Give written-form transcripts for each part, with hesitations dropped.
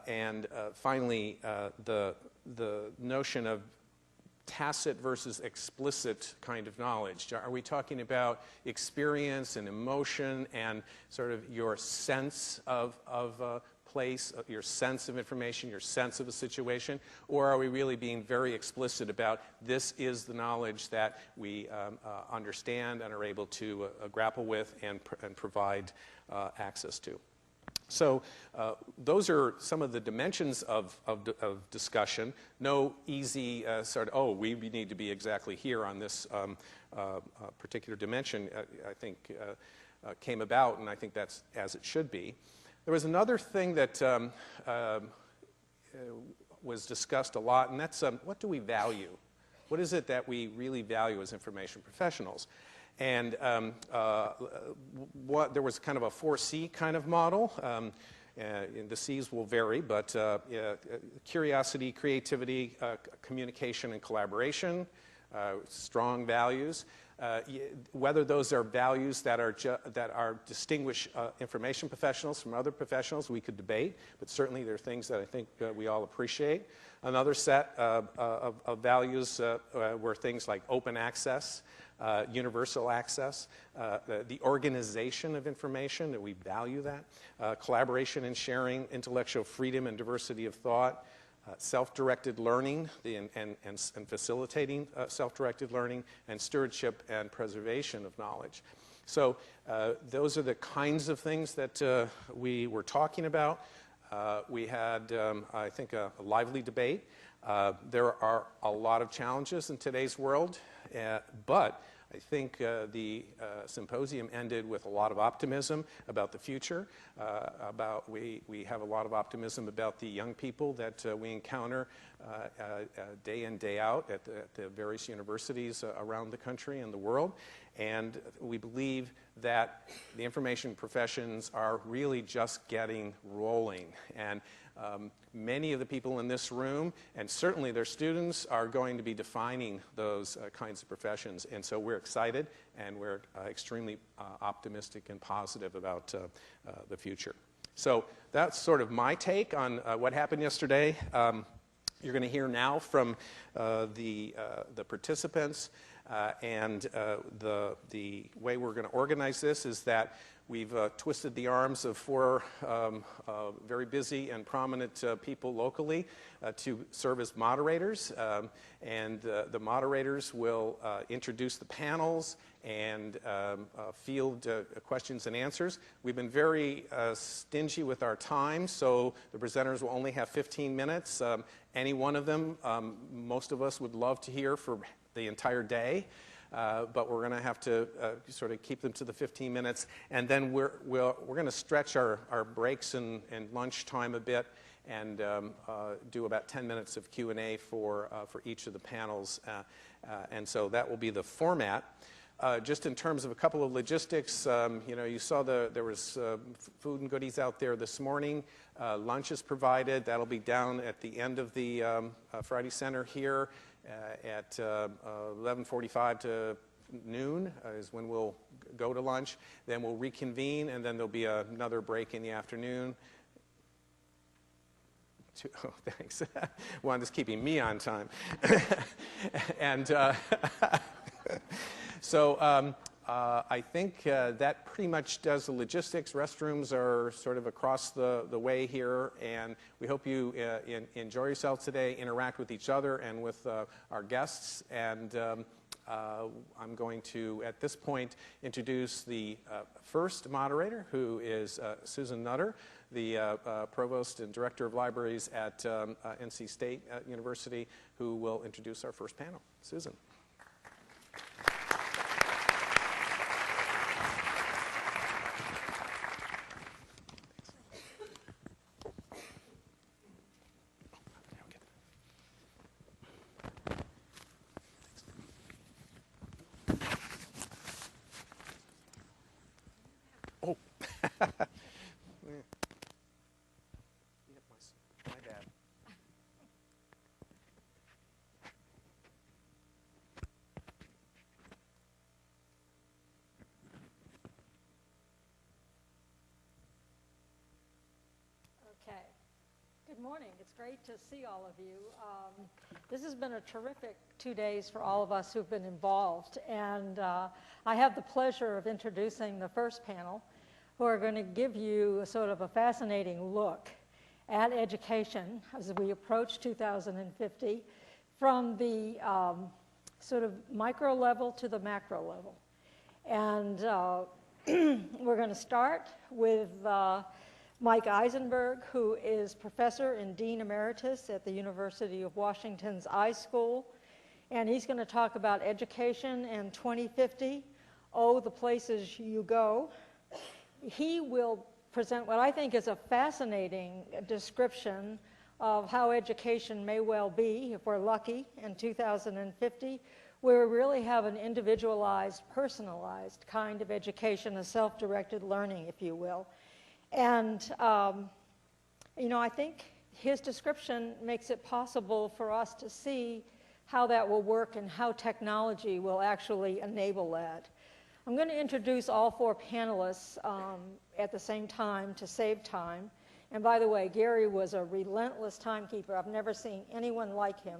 and finally, the notion of tacit versus explicit kind of knowledge. Are we talking about experience and emotion and sort of your sense of a place, your sense of information, your sense of a situation, or are we really being very explicit about this is the knowledge that we understand and are able to grapple with and provide access to? So those are some of the dimensions of discussion. No easy sort of, oh, we need to be exactly here on this particular dimension, I think came about, and I think that's as it should be. There was another thing that was discussed a lot, and that's what do we value? What is it that we really value as information professionals? And there was kind of a 4C kind of model. And the C's will vary, but curiosity, creativity, communication, and collaboration, strong values. Whether those are values that are distinguish information professionals from other professionals, we could debate, but certainly there are things that I think we all appreciate. Another set of values were things like open access, universal access, the organization of information, that we value that, collaboration and sharing, intellectual freedom and diversity of thought, self-directed learning and facilitating self-directed learning, and stewardship and preservation of knowledge. So those are the kinds of things that we were talking about. We had, I think, a lively debate. There are a lot of challenges in today's world, but I think the symposium ended with a lot of optimism about the future. We have a lot of optimism about the young people that we encounter day in, day out at the various universities around the country and the world. And we believe that the information professions are really just getting rolling. And many of the people in this room, and certainly their students, are going to be defining those kinds of professions. And so we're excited, and we're extremely optimistic and positive about the future. So that's sort of my take on what happened yesterday. You're going to hear now from the participants. And the way we're going to organize this is that we've twisted the arms of four very busy and prominent people locally to serve as moderators. And the moderators will introduce the panels and field questions and answers. We've been very stingy with our time, so the presenters will only have 15 minutes. Any one of them, most of us would love to hear for the entire day, but we're going to have to sort of keep them to the 15 minutes, and then we're going to stretch our breaks and lunch time a bit, and do about 10 minutes of Q&A for each of the panels, and so that will be the format. Just in terms of a couple of logistics, you saw there was food and goodies out there this morning. Lunch is provided. That'll be down at the end of the Friday Center here at 11:45 to noon is when we'll go to lunch. Then we'll reconvene, and then there'll be another break in the afternoon. Oh, thanks. One is keeping me on time. And so I think that pretty much does the logistics. Restrooms are sort of across the way here, and we hope you enjoy yourselves today, interact with each other and with our guests. And I'm going to, at this point, introduce the first moderator, who is Susan Nutter, the Provost and Director of Libraries at NC State University, who will introduce our first panel. Susan. Good morning. It's great to see all of you. This has been a terrific 2 days for all of us who've been involved. And I have the pleasure of introducing the first panel, who are going to give you a sort of a fascinating look at education as we approach 2050 from the sort of micro level to the macro level. And we're going to start with Mike Eisenberg, who is professor and dean emeritus at the University of Washington's iSchool. And he's going to talk about education and 2050, oh, the places you go. He will present what I think is a fascinating description of how education may well be, if we're lucky, in 2050, where we really have an individualized, personalized kind of education, a self-directed learning, if you will. And, you know, I think his description makes it possible for us to see how that will work and how technology will actually enable that. I'm going to introduce all four panelists at the same time to save time. And by the way, Gary was a relentless timekeeper. I've never seen anyone like him.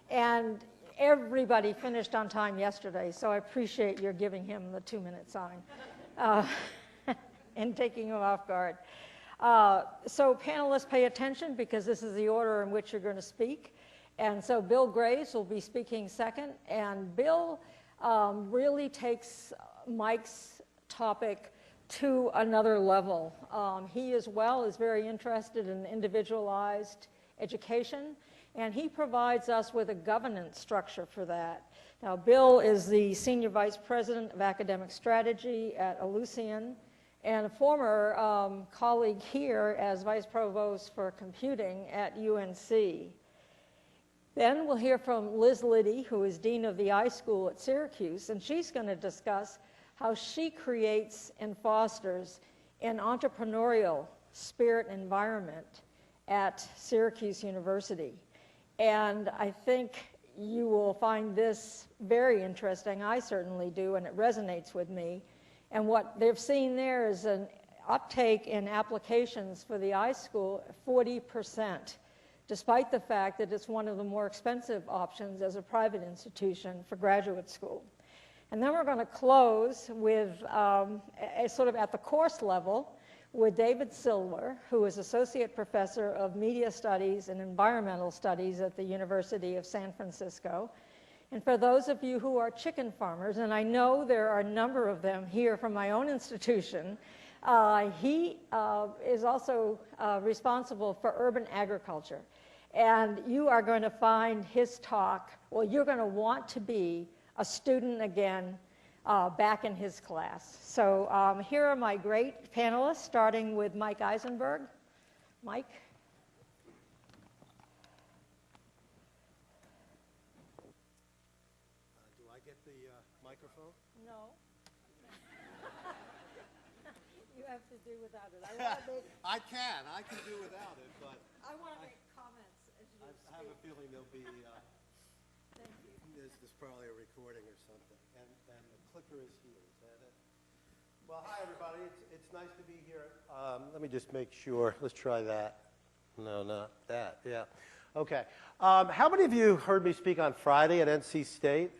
And everybody finished on time yesterday, so I appreciate your giving him the 2-minute sign and taking him off guard. So panelists, pay attention, because this is the order in which you're going to speak. And so Bill Graves will be speaking second. And Bill really takes Mike's topic to another level. He as well is very interested in individualized education, and he provides us with a governance structure for that. Now, Bill is the Senior Vice President of Academic Strategy at Ellucian, and a former colleague here as Vice Provost for Computing at UNC. Then we'll hear from Liz Liddy, who is Dean of the iSchool at Syracuse, and she's going to discuss how she creates and fosters an entrepreneurial spirit environment at Syracuse University. And I think you will find this very interesting. I certainly do, and it resonates with me. And what they've seen there is an uptake in applications for the iSchool, 40%, despite the fact that it's one of the more expensive options as a private institution for graduate school. And then we're going to close with, sort of at the course level, with David Silver, who is Associate Professor of Media Studies and Environmental Studies at the University of San Francisco. And for those of you who are chicken farmers, and I know there are a number of them here from my own institution, he is also responsible for urban agriculture. And you are going to find his talk, well, you're going to want to be a student again back in his class. So here are my great panelists, starting with Mike Eisenberg. Mike? Do I get the microphone? No. You have to do without it. I can do without it, but I want to make comments as you speak. I have a feeling there'll be, Thank you. there's probably a recording or something. And the clicker is here, is that it? Well, hi everybody, it's nice to be here. Let me just make sure, let's try that. No, not that, yeah. Okay, how many of you heard me speak on Friday at NC State?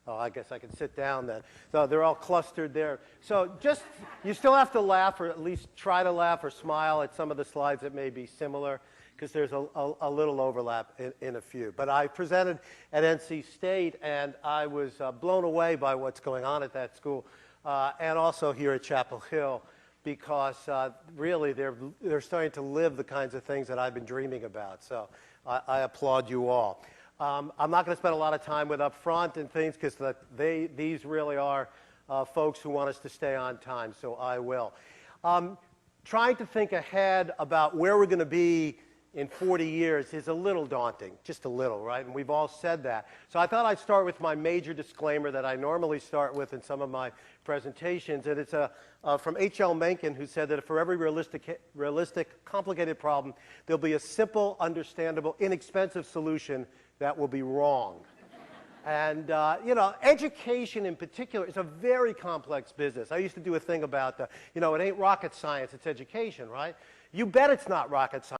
Oh, I guess I can sit down then. So they're all clustered there. So just, you still have to laugh, or at least try to laugh or smile at some of the slides that may be similar, because there's a little overlap in a few. But I presented at NC State, and I was blown away by what's going on at that school, and also here at Chapel Hill, because really they're starting to live the kinds of things that I've been dreaming about. So I applaud you all. I'm not going to spend a lot of time with up front and things, because these really are folks who want us to stay on time, so I will. Trying to think ahead about where we're going to be in 40 years is a little daunting, just a little, right? And we've all said that. So I thought I'd start with my major disclaimer that I normally start with in some of my presentations, and it's from H.L. Mencken, who said that for every realistic, complicated problem, there'll be a simple, understandable, inexpensive solution that will be wrong. And, you know, education in particular is a very complex business. I used to do a thing about, you know, it ain't rocket science, it's education, right? You bet it's not rocket science.